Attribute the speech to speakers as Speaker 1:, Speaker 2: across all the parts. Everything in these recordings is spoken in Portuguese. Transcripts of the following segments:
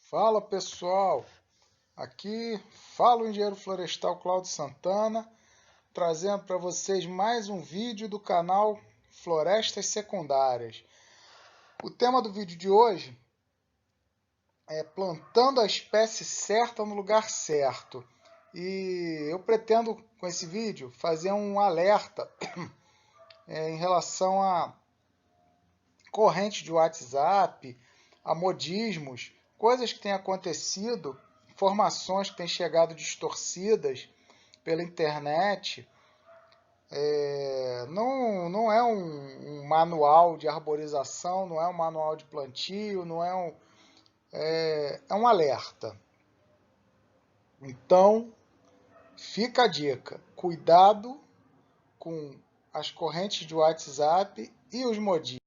Speaker 1: Fala pessoal, aqui fala o engenheiro florestal Cláudio Santana, trazendo para vocês mais um vídeo do canal Florestas Secundárias. O tema do vídeo de hoje é plantando a espécie certa no lugar certo. E eu pretendo com esse vídeo fazer um alerta em relação a correntes de WhatsApp, a modismos, coisas que têm acontecido, informações que têm chegado distorcidas pela internet. Não é um manual de arborização, não é um manual de plantio, não é um alerta. Então, fica a dica, cuidado com as correntes de WhatsApp e os modismos.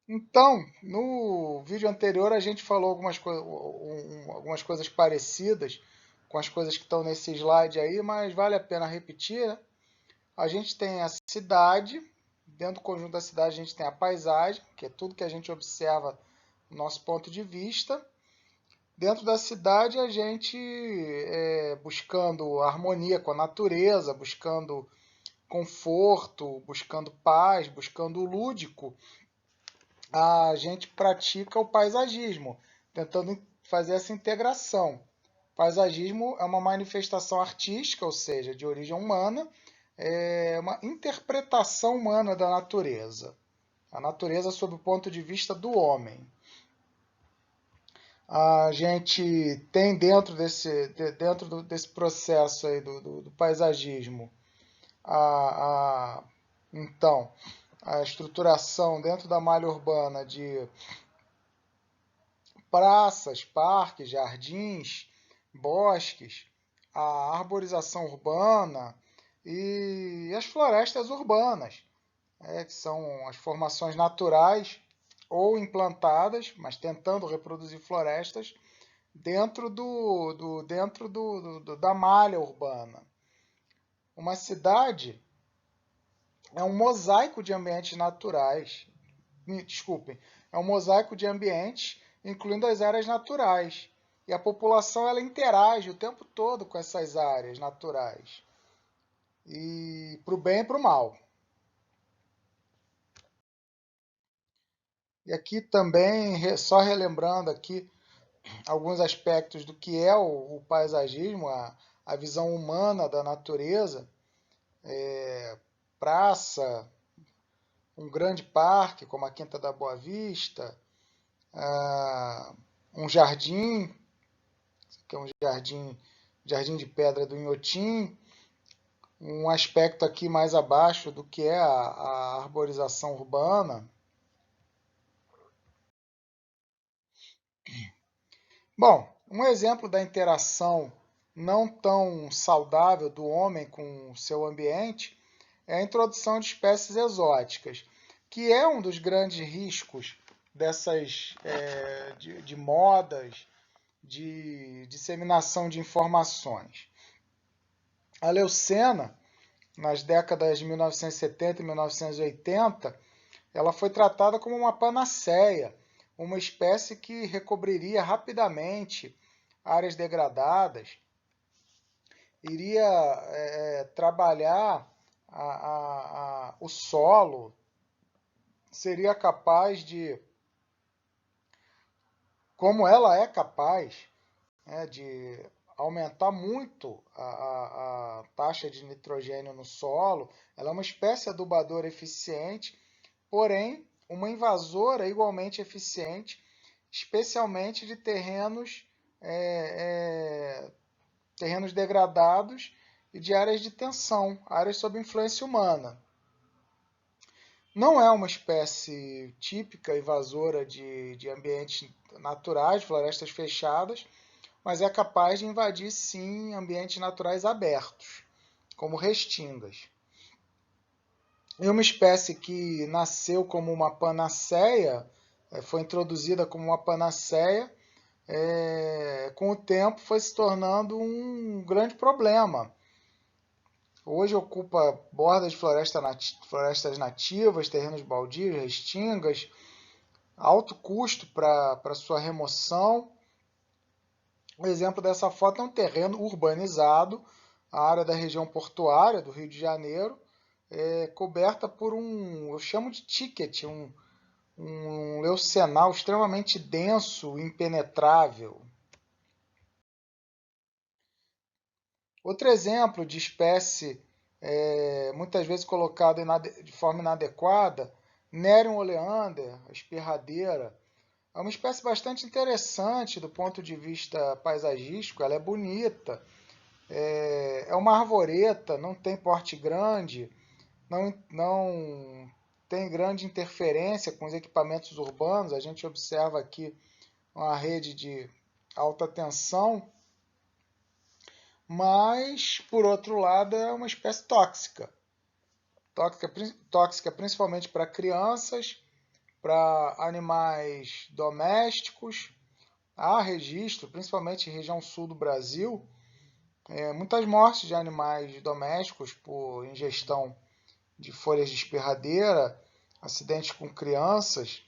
Speaker 1: Então, no vídeo anterior a gente falou algumas coisas parecidas com as coisas que estão nesse slide aí, mas vale a pena repetir, né? A gente tem a cidade, dentro do conjunto da cidade a gente tem a paisagem, que é tudo que a gente observa do nosso ponto de vista. Dentro da cidade a gente, buscando harmonia com a natureza, buscando conforto, buscando paz, buscando o lúdico, a gente pratica o paisagismo, tentando fazer essa integração. Paisagismo é uma manifestação artística, ou seja, de origem humana, é uma interpretação humana da natureza. A natureza sob o ponto de vista do homem. A gente tem dentro desse processo aí do paisagismo, a, a, então, a estruturação dentro da malha urbana de praças, parques, jardins, bosques, a arborização urbana e as florestas urbanas, que são as formações naturais ou implantadas, mas tentando reproduzir florestas dentro da malha urbana. Uma cidade é um mosaico de ambientes naturais. Desculpem, é um mosaico de ambientes, incluindo as áreas naturais. E a população ela interage o tempo todo com essas áreas naturais. E para o bem e para o mal. E aqui também, só relembrando aqui alguns aspectos do que é o paisagismo, a visão humana da natureza, praça, um grande parque como a Quinta da Boa Vista, um jardim, que é um jardim de pedra do Inhotim, um aspecto aqui mais abaixo do que é a arborização urbana. Bom, um exemplo da interação não tão saudável do homem com o seu ambiente é a introdução de espécies exóticas, que é um dos grandes riscos dessas de modas, de disseminação de informações. A leucena, nas décadas de 1970 e 1980, ela foi tratada como uma panaceia, uma espécie que recobriria rapidamente áreas degradadas, iria trabalhar o solo, seria capaz de, como ela é capaz, de aumentar muito a taxa de nitrogênio no solo. Ela é uma espécie adubadora eficiente, porém uma invasora igualmente eficiente, especialmente de terrenos degradados e de áreas de tensão, áreas sob influência humana. Não é uma espécie típica invasora de ambientes naturais, florestas fechadas, mas é capaz de invadir, sim, ambientes naturais abertos, como restingas. E uma espécie que nasceu como uma panaceia, foi introduzida como uma panaceia, com o tempo foi se tornando um grande problema. Hoje ocupa bordas de florestas nativas, terrenos baldios, restingas, alto custo para sua remoção. O exemplo dessa foto é um terreno urbanizado, a área da região portuária do Rio de Janeiro, coberta por eu chamo de ticket, um leucenal extremamente denso, impenetrável. Outro exemplo de espécie muitas vezes colocada de forma inadequada, Nerium oleander, a espirradeira, é uma espécie bastante interessante do ponto de vista paisagístico, ela é bonita, é uma arvoreta, não tem porte grande, não tem grande interferência com os equipamentos urbanos, a gente observa aqui uma rede de alta tensão, mas, por outro lado, é uma espécie tóxica. Tóxica principalmente para crianças, para animais domésticos. Há registro, principalmente em região sul do Brasil, muitas mortes de animais domésticos por ingestão de folhas de espirradeira, acidentes com crianças.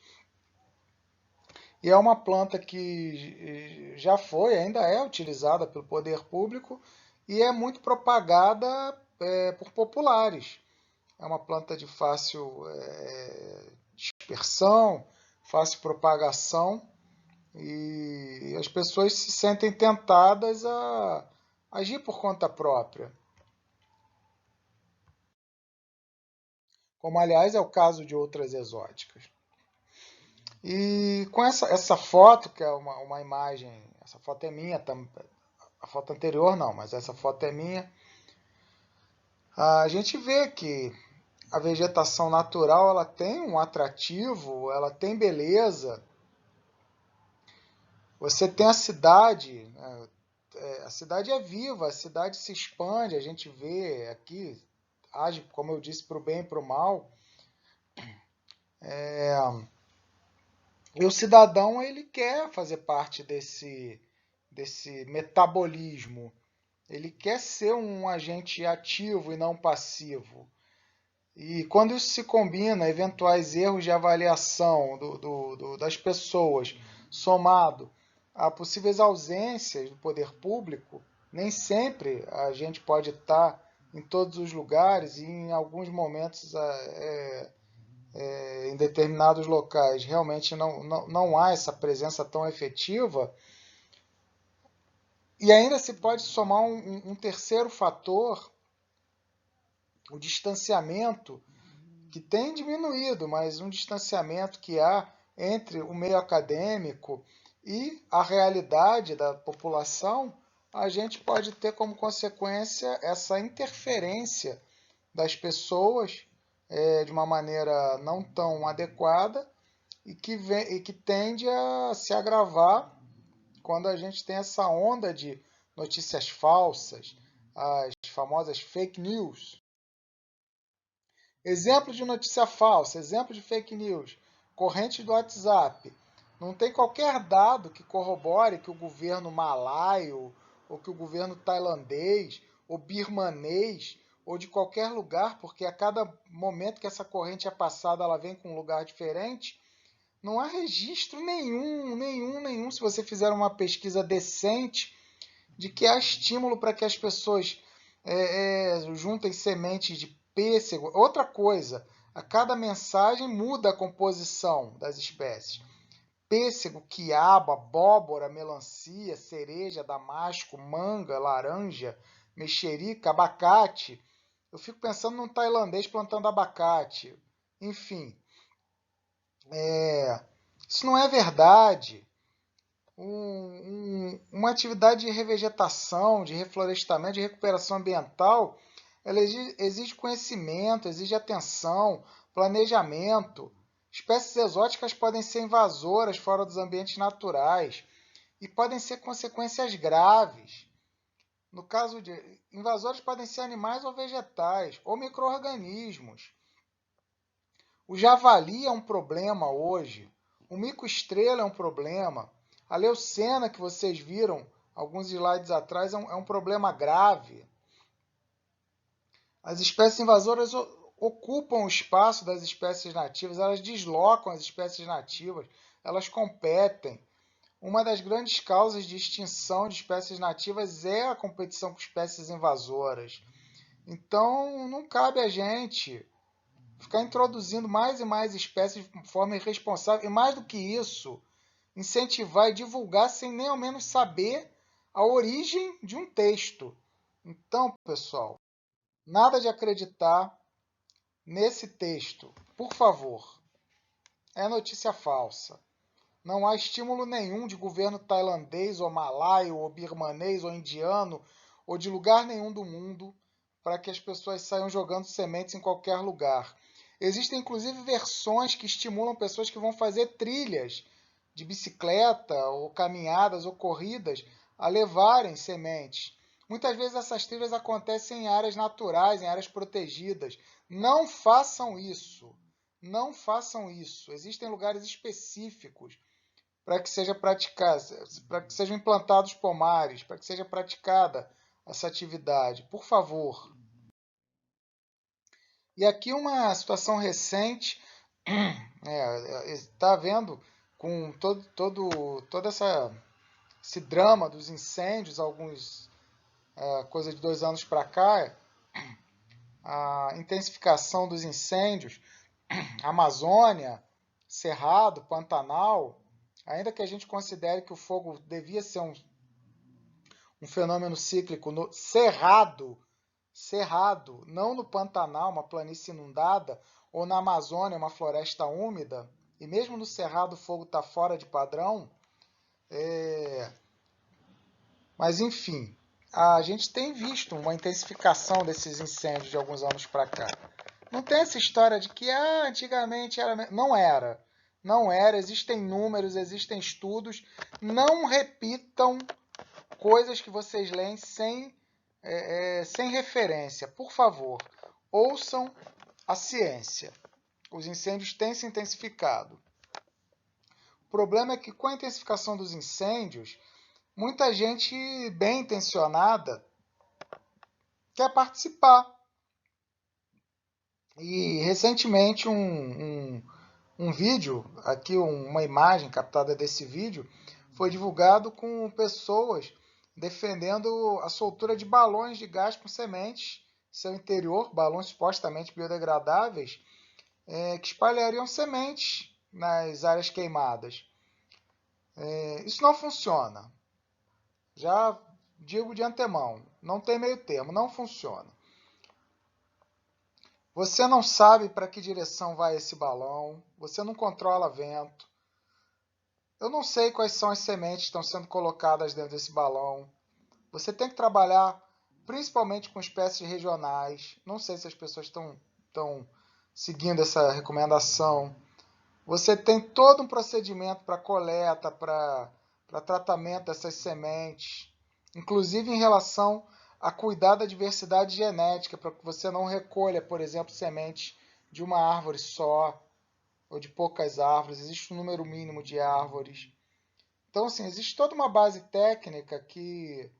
Speaker 1: E é uma planta que já foi, ainda é utilizada pelo poder público e é muito propagada por populares. É uma planta de fácil dispersão, fácil propagação e as pessoas se sentem tentadas a agir por conta própria. Como, aliás, é o caso de outras exóticas. E com essa foto, que é uma imagem, essa foto é minha, a foto anterior não, mas essa foto é minha, a gente vê que a vegetação natural ela tem um atrativo, ela tem beleza. Você tem a cidade, né? A cidade é viva, a cidade se expande, a gente vê aqui, age, como eu disse, para o bem e para o mal. E o cidadão ele quer fazer parte desse metabolismo. Ele quer ser um agente ativo e não passivo. E quando isso se combina, eventuais erros de avaliação das pessoas, somado a possíveis ausências do poder público, nem sempre a gente pode estar em todos os lugares e em alguns momentos em determinados locais realmente não há essa presença tão efetiva. E ainda se pode somar um terceiro fator, o distanciamento, que tem diminuído, mas um distanciamento que há entre o meio acadêmico e a realidade da população, a gente pode ter como consequência essa interferência das pessoas de uma maneira não tão adequada e que tende a se agravar quando a gente tem essa onda de notícias falsas, as famosas fake news. Exemplo de notícia falsa, exemplo de fake news, corrente do WhatsApp. Não tem qualquer dado que corrobore que o governo malaio, ou que o governo tailandês, ou birmanês, ou de qualquer lugar, porque a cada momento que essa corrente é passada, ela vem com um lugar diferente. Não há registro nenhum, se você fizer uma pesquisa decente, de que há estímulo para que as pessoas juntem sementes de pêssego. Outra coisa, a cada mensagem muda a composição das espécies. Pêssego, quiabo, abóbora, melancia, cereja, damasco, manga, laranja, mexerica, abacate. Eu fico pensando num tailandês plantando abacate. Enfim, isso não é verdade. Uma atividade de revegetação, de reflorestamento, de recuperação ambiental, ela exige conhecimento, exige atenção, planejamento. Espécies exóticas podem ser invasoras fora dos ambientes naturais e podem ser consequências graves. No caso de invasores podem ser animais ou vegetais, ou micro-organismos. O javali é um problema hoje. O mico-estrela é um problema. A leucena que vocês viram alguns slides atrás é um problema grave. As espécies invasoras ocupam o espaço das espécies nativas, elas deslocam as espécies nativas, elas competem. Uma das grandes causas de extinção de espécies nativas é a competição com espécies invasoras. Então, não cabe a gente ficar introduzindo mais e mais espécies de forma irresponsável. E mais do que isso, incentivar e divulgar sem nem ao menos saber a origem de um texto. Então, pessoal, nada de acreditar nesse texto. Por favor, é notícia falsa. Não há estímulo nenhum de governo tailandês, ou malaio, ou birmanês, ou indiano, ou de lugar nenhum do mundo para que as pessoas saiam jogando sementes em qualquer lugar. Existem inclusive versões que estimulam pessoas que vão fazer trilhas de bicicleta, ou caminhadas, ou corridas, a levarem sementes. Muitas vezes essas trilhas acontecem em áreas naturais, em áreas protegidas. Não façam isso. Não façam isso. Existem lugares específicos para que seja praticado, para que sejam implantados pomares, para que seja praticada essa atividade. Por favor. E aqui uma situação recente, está vendo com todo esse drama dos incêndios, coisa de 2 anos para cá, a intensificação dos incêndios, Amazônia, Cerrado, Pantanal, ainda que a gente considere que o fogo devia ser um fenômeno cíclico no Cerrado, não no Pantanal, uma planície inundada, ou na Amazônia, uma floresta úmida, e mesmo no Cerrado o fogo está fora de padrão, mas enfim, a gente tem visto uma intensificação desses incêndios de alguns anos para cá. Não tem essa história de que antigamente era. Não era. Não era. Existem números, existem estudos. Não repitam coisas que vocês leem sem referência. Por favor, ouçam a ciência. Os incêndios têm se intensificado. O problema é que com a intensificação dos incêndios, muita gente bem intencionada quer participar. E recentemente um vídeo, aqui uma imagem captada desse vídeo, foi divulgado com pessoas defendendo a soltura de balões de gás com sementes em seu interior, balões supostamente biodegradáveis, que espalhariam sementes nas áreas queimadas. Isso não funciona. Já digo de antemão, não tem meio termo, não funciona. Você não sabe para que direção vai esse balão, você não controla vento. Eu não sei quais são as sementes que estão sendo colocadas dentro desse balão. Você tem que trabalhar principalmente com espécies regionais. Não sei se as pessoas estão seguindo essa recomendação. Você tem todo um procedimento para coleta, para tratamento dessas sementes, inclusive em relação a cuidar da diversidade genética, para que você não recolha, por exemplo, sementes de uma árvore só, ou de poucas árvores, existe um número mínimo de árvores. Então, assim, existe toda uma base técnica que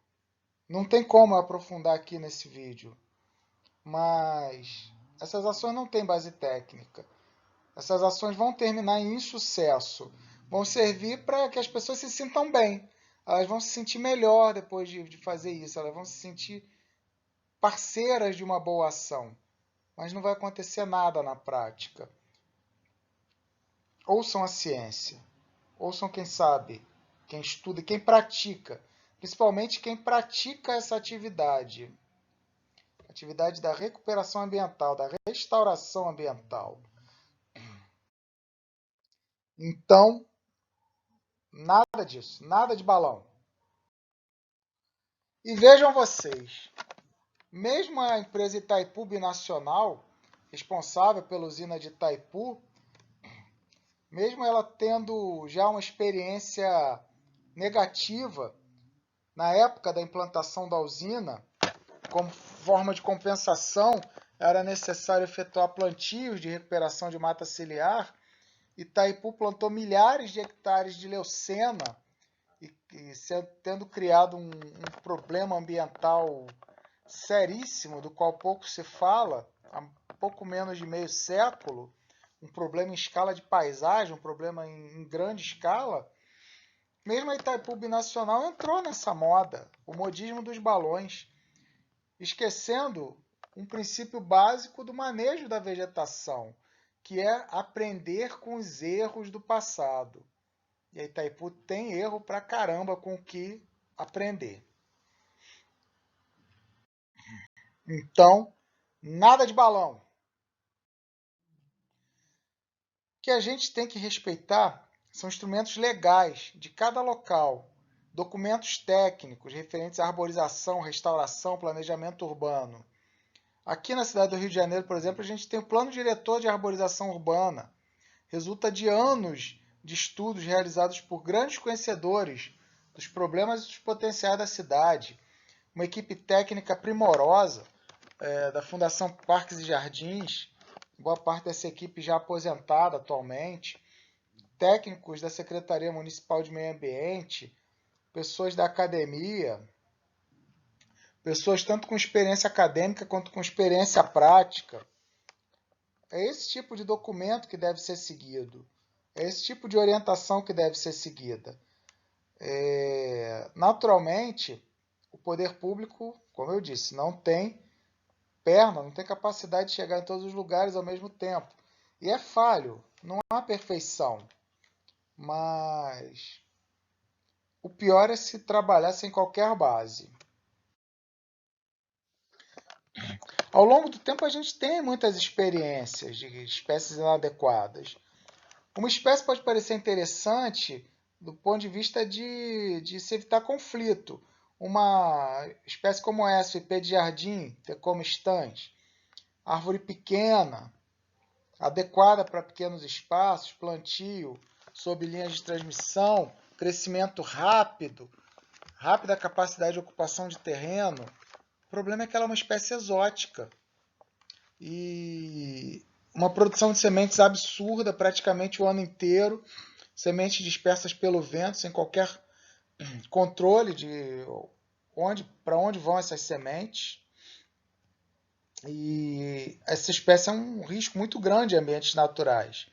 Speaker 1: não tem como eu aprofundar aqui nesse vídeo, mas essas ações não têm base técnica. Essas ações vão terminar em insucesso, vão servir para que as pessoas se sintam bem. Elas vão se sentir melhor depois de fazer isso, elas vão se sentir parceiras de uma boa ação, mas não vai acontecer nada na prática. Ouçam a ciência, ouçam quem sabe, quem estuda e quem pratica, principalmente quem pratica essa atividade. Atividade da recuperação ambiental, da restauração ambiental. Então, nada disso, nada de balão. E vejam vocês, mesmo a empresa Itaipu Binacional, responsável pela usina de Itaipu, mesmo ela tendo já uma experiência negativa na época da implantação da usina, como forma de compensação, era necessário efetuar plantios de recuperação de mata ciliar. Itaipu plantou milhares de hectares de leucena e tendo criado um problema ambiental seríssimo, do qual pouco se fala. há pouco menos de meio século, um problema em escala de paisagem, um problema em grande escala, mesmo a Itaipu Binacional entrou nessa moda, o modismo dos balões, esquecendo um princípio básico do manejo da vegetação, que é aprender com os erros do passado. E a Itaipu tem erro pra caramba com o que aprender. Então, nada de balão. O que a gente tem que respeitar são instrumentos legais de cada local, documentos técnicos referentes à arborização, restauração, planejamento urbano. Aqui na cidade do Rio de Janeiro, por exemplo, a gente tem o Plano Diretor de Arborização Urbana. Resulta de anos de estudos realizados por grandes conhecedores dos problemas e dos potenciais da cidade. Uma equipe técnica primorosa da Fundação Parques e Jardins, boa parte dessa equipe já aposentada atualmente, técnicos da Secretaria Municipal de Meio Ambiente, pessoas da academia, pessoas tanto com experiência acadêmica quanto com experiência prática. É esse tipo de documento que deve ser seguido. É esse tipo de orientação que deve ser seguida. Naturalmente, o poder público, como eu disse, não tem perna, não tem capacidade de chegar em todos os lugares ao mesmo tempo. E é falho, não há perfeição. Mas o pior é se trabalhar sem qualquer base. Ao longo do tempo, a gente tem muitas experiências de espécies inadequadas. Uma espécie pode parecer interessante do ponto de vista de se evitar conflito. Uma espécie como essa, o ipê de jardim, Tecoma stans, árvore pequena, adequada para pequenos espaços, plantio, sob linhas de transmissão, crescimento rápido, rápida capacidade de ocupação de terreno. O problema é que ela é uma espécie exótica e uma produção de sementes absurda praticamente o ano inteiro, sementes dispersas pelo vento, sem qualquer controle de para onde vão essas sementes. E essa espécie é um risco muito grande em ambientes naturais.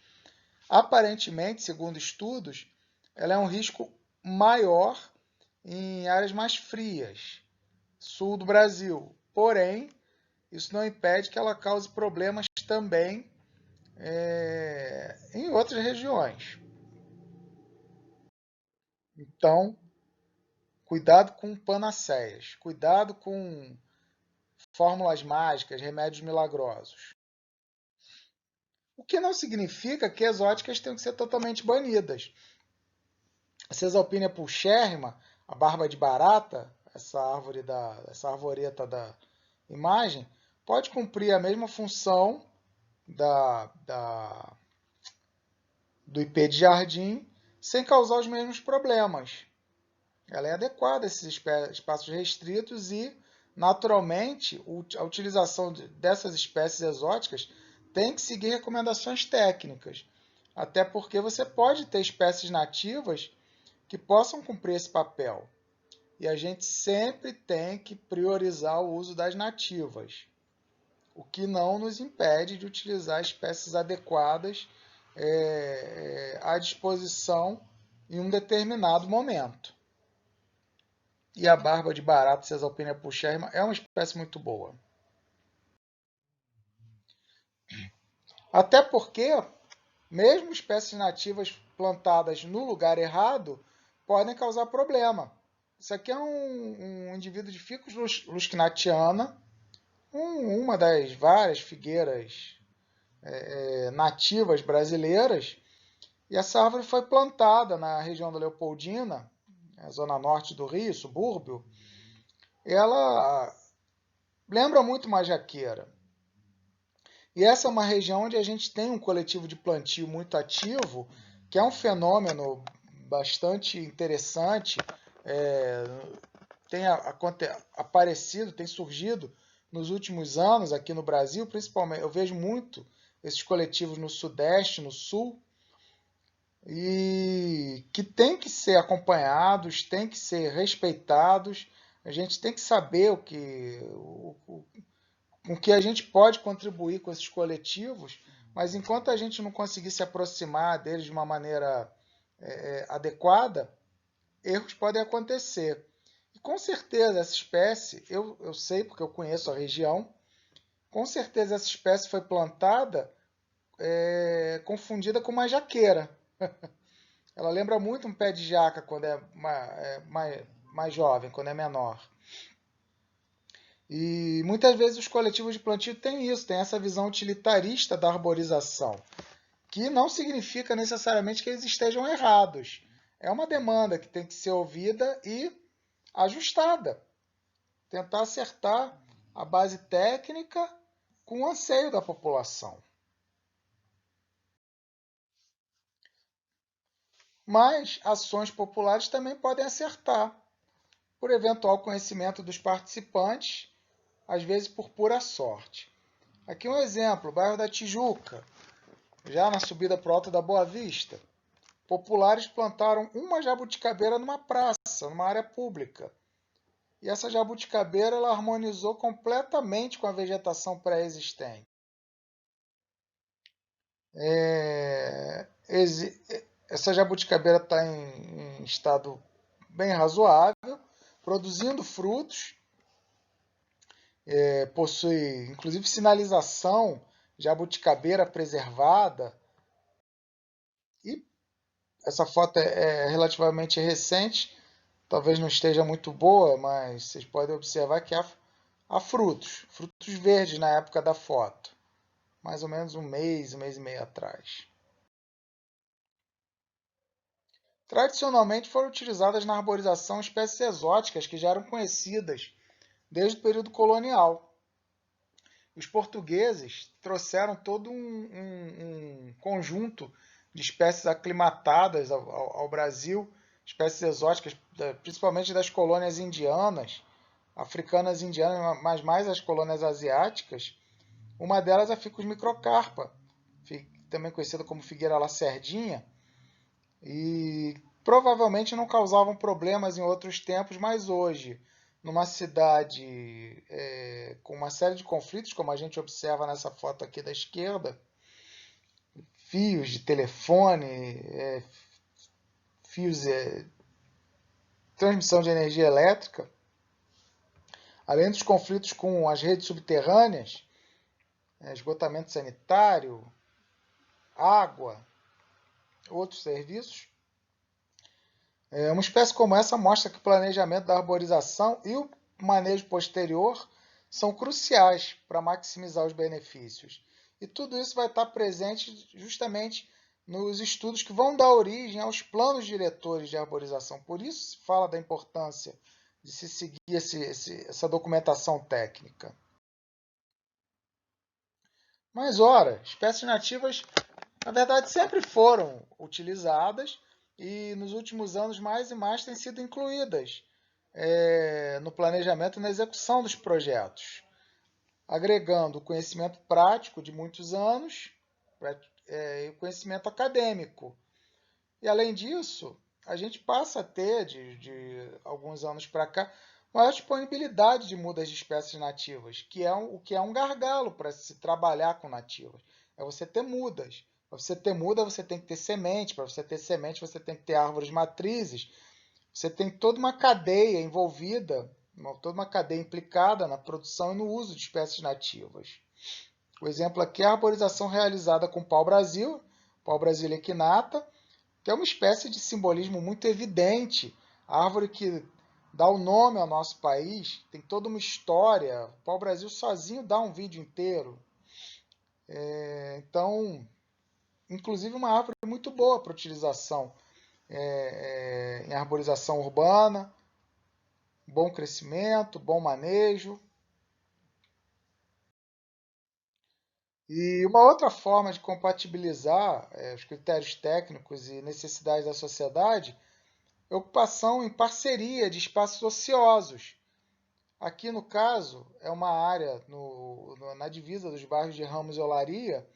Speaker 1: Aparentemente, segundo estudos, ela é um risco maior em áreas mais frias, sul do Brasil. Porém, isso não impede que ela cause problemas também em outras regiões. Então, cuidado com panaceias, cuidado com fórmulas mágicas, remédios milagrosos. O que não significa que exóticas tenham que ser totalmente banidas. A Caesalpinia pulcherrima, a barba de barata, essa arvoreta da imagem, pode cumprir a mesma função do ipê de jardim sem causar os mesmos problemas. Ela é adequada a esses espaços restritos e, naturalmente, a utilização dessas espécies exóticas tem que seguir recomendações técnicas, até porque você pode ter espécies nativas que possam cumprir esse papel. E a gente sempre tem que priorizar o uso das nativas, o que não nos impede de utilizar espécies adequadas à disposição em um determinado momento. E a barba de barata, Caesalpinia pulcherrima, é uma espécie muito boa. Até porque, mesmo espécies nativas plantadas no lugar errado, podem causar problema. Isso aqui é um indivíduo de Ficus lusquinatiana, uma das várias figueiras nativas brasileiras. E essa árvore foi plantada na região da Leopoldina, na zona norte do Rio, subúrbio. Ela lembra muito uma jaqueira. E essa é uma região onde a gente tem um coletivo de plantio muito ativo, que é um fenômeno bastante interessante, tem aparecido, tem surgido nos últimos anos aqui no Brasil, principalmente. Eu vejo muito esses coletivos no Sudeste, no Sul, e que tem que ser acompanhados, tem que ser respeitados. A gente tem que saber o com que a gente pode contribuir com esses coletivos, mas enquanto a gente não conseguir se aproximar deles de uma maneira adequada, erros podem acontecer. E com certeza essa espécie, eu sei porque eu conheço a região, com certeza essa espécie foi plantada confundida com uma jaqueira. Ela lembra muito um pé de jaca quando mais jovem, quando é menor. E muitas vezes os coletivos de plantio têm isso, têm essa visão utilitarista da arborização, que não significa necessariamente que eles estejam errados. É uma demanda que tem que ser ouvida e ajustada. Tentar acertar a base técnica com o anseio da população. Mas ações populares também podem acertar, por eventual conhecimento dos participantes, às vezes por pura sorte. Aqui um exemplo, o bairro da Tijuca, já na subida para o Alto da Boa Vista. Populares plantaram uma jabuticabeira numa praça, numa área pública. E essa jabuticabeira ela harmonizou completamente com a vegetação pré-existente. Essa jabuticabeira está em estado bem razoável, produzindo frutos, possui inclusive sinalização jabuticabeira preservada. E essa foto é relativamente recente, talvez não esteja muito boa, mas vocês podem observar que há frutos verdes na época da foto, mais ou menos um mês e meio atrás. Tradicionalmente foram utilizadas na arborização espécies exóticas que já eram conhecidas desde o período colonial. Os portugueses trouxeram todo um conjunto de espécies aclimatadas ao Brasil, espécies exóticas, principalmente das colônias indianas, africanas e indianas, mas mais as colônias asiáticas. Uma delas é a Ficus microcarpa, também conhecida como figueira lacerdinha, e provavelmente não causavam problemas em outros tempos, mas hoje, numa cidade com uma série de conflitos, como a gente observa nessa foto aqui da esquerda, fios de telefone, fios de transmissão de energia elétrica, além dos conflitos com as redes subterrâneas, esgotamento sanitário, água, outros serviços. Uma espécie como essa mostra que o planejamento da arborização e o manejo posterior são cruciais para maximizar os benefícios. E tudo isso vai estar presente justamente nos estudos que vão dar origem aos planos diretores de arborização. Por isso se fala da importância de se seguir essa documentação técnica. Mas, ora, espécies nativas, na verdade, sempre foram utilizadas e nos últimos anos mais e mais têm sido incluídas no planejamento e na execução dos projetos, agregando o conhecimento prático de muitos anos e o conhecimento acadêmico. E, além disso, a gente passa a ter, de alguns anos para cá, maior disponibilidade de mudas de espécies nativas, o que é um gargalo para se trabalhar com nativas. É você ter mudas. Para você ter muda, você tem que ter semente. Para você ter semente, você tem que ter árvores matrizes. Você tem toda uma cadeia envolvida, toda uma cadeia implicada na produção e no uso de espécies nativas. O exemplo aqui é a arborização realizada com pau-brasil, pau-brasil equinata, que é uma espécie de simbolismo muito evidente. A árvore que dá o nome ao nosso país, tem toda uma história. O pau-brasil sozinho dá um vídeo inteiro. Então, inclusive uma árvore muito boa para utilização em arborização urbana, bom crescimento, bom manejo. E uma outra forma de compatibilizar os critérios técnicos e necessidades da sociedade é a ocupação em parceria de espaços ociosos. Aqui, no caso, é uma área na divisa dos bairros de Ramos e Olaria,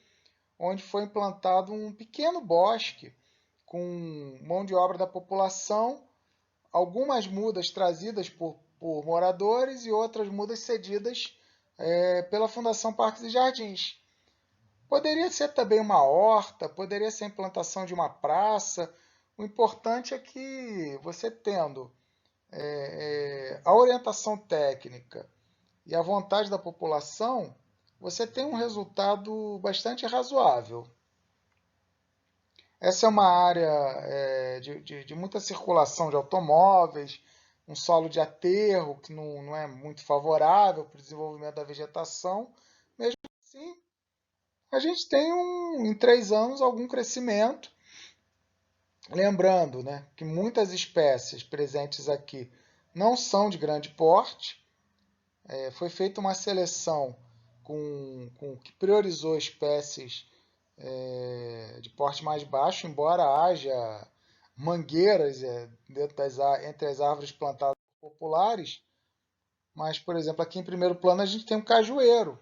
Speaker 1: onde foi implantado um pequeno bosque com mão de obra da população, algumas mudas trazidas por moradores e outras mudas cedidas pela Fundação Parques e Jardins. Poderia ser também uma horta, poderia ser a implantação de uma praça. O importante é que você tendo a orientação técnica e a vontade da população, você tem um resultado bastante razoável. Essa é uma área de muita circulação de automóveis, um solo de aterro que não é muito favorável para o desenvolvimento da vegetação. Mesmo assim, a gente tem em 3 anos algum crescimento. Lembrando, né, que muitas espécies presentes aqui não são de grande porte. Foi feita uma seleção que priorizou espécies de porte mais baixo, embora haja mangueiras entre as árvores plantadas populares. Mas, por exemplo, aqui em primeiro plano a gente tem um cajueiro,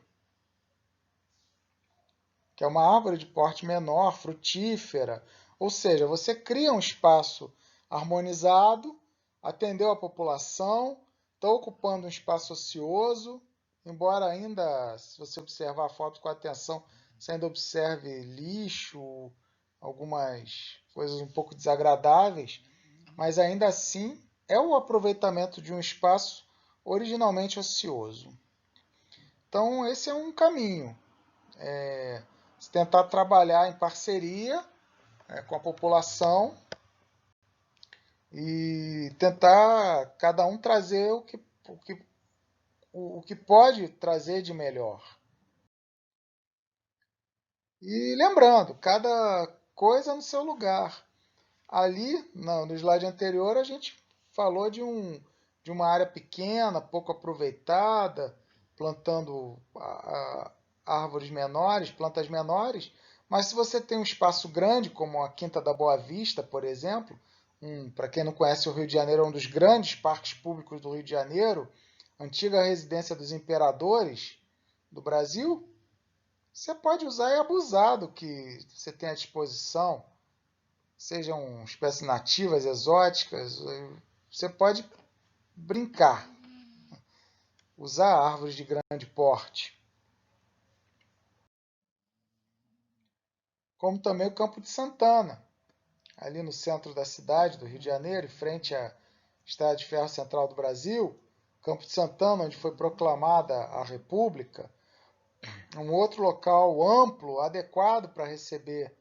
Speaker 1: que é uma árvore de porte menor, frutífera. Ou seja, você cria um espaço harmonizado, atendeu a população, está ocupando um espaço ocioso, embora ainda, se você observar a foto com atenção, você ainda observe lixo, algumas coisas um pouco desagradáveis, mas ainda assim é o aproveitamento de um espaço originalmente ocioso. Então, esse é um caminho. Tentar trabalhar em parceria com a população e tentar cada um trazer o que pode trazer de melhor. E lembrando, cada coisa no seu lugar. Ali, no slide anterior, a gente falou de uma área pequena, pouco aproveitada, plantando árvores menores, plantas menores, mas se você tem um espaço grande, como a Quinta da Boa Vista, por exemplo, para quem não conhece o Rio de Janeiro, é um dos grandes parques públicos do Rio de Janeiro, antiga residência dos imperadores do Brasil, você pode usar e abusar do que você tem à disposição, sejam espécies nativas, exóticas, você pode brincar, usar árvores de grande porte. Como também o Campo de Santana, ali no centro da cidade do Rio de Janeiro, em frente à Estrada de Ferro Central do Brasil, Campo de Santana, onde foi proclamada a República, um outro local amplo, adequado para receber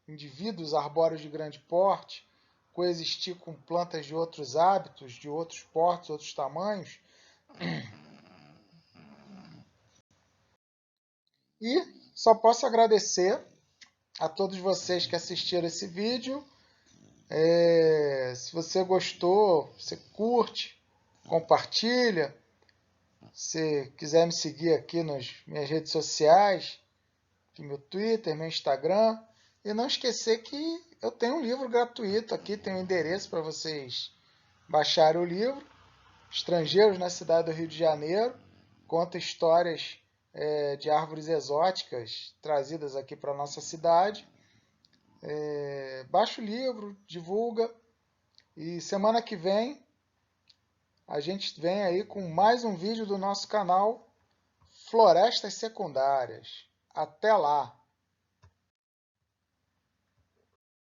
Speaker 1: indivíduos arbóreos de grande porte, coexistir com plantas de outros hábitos, de outros portes, outros tamanhos. E só posso agradecer a todos vocês que assistiram esse vídeo. Se você gostou, você curte, compartilha. Se quiser me seguir aqui nas minhas redes sociais, aqui meu Twitter, meu Instagram. E não esquecer que eu tenho um livro gratuito aqui, tem um endereço para vocês baixarem o livro. Estrangeiros na Cidade do Rio de Janeiro. Conta histórias de árvores exóticas trazidas aqui para a nossa cidade. Baixa o livro, divulga. E semana que vem a gente vem aí com mais um vídeo do nosso canal Florestas Secundárias. Até lá!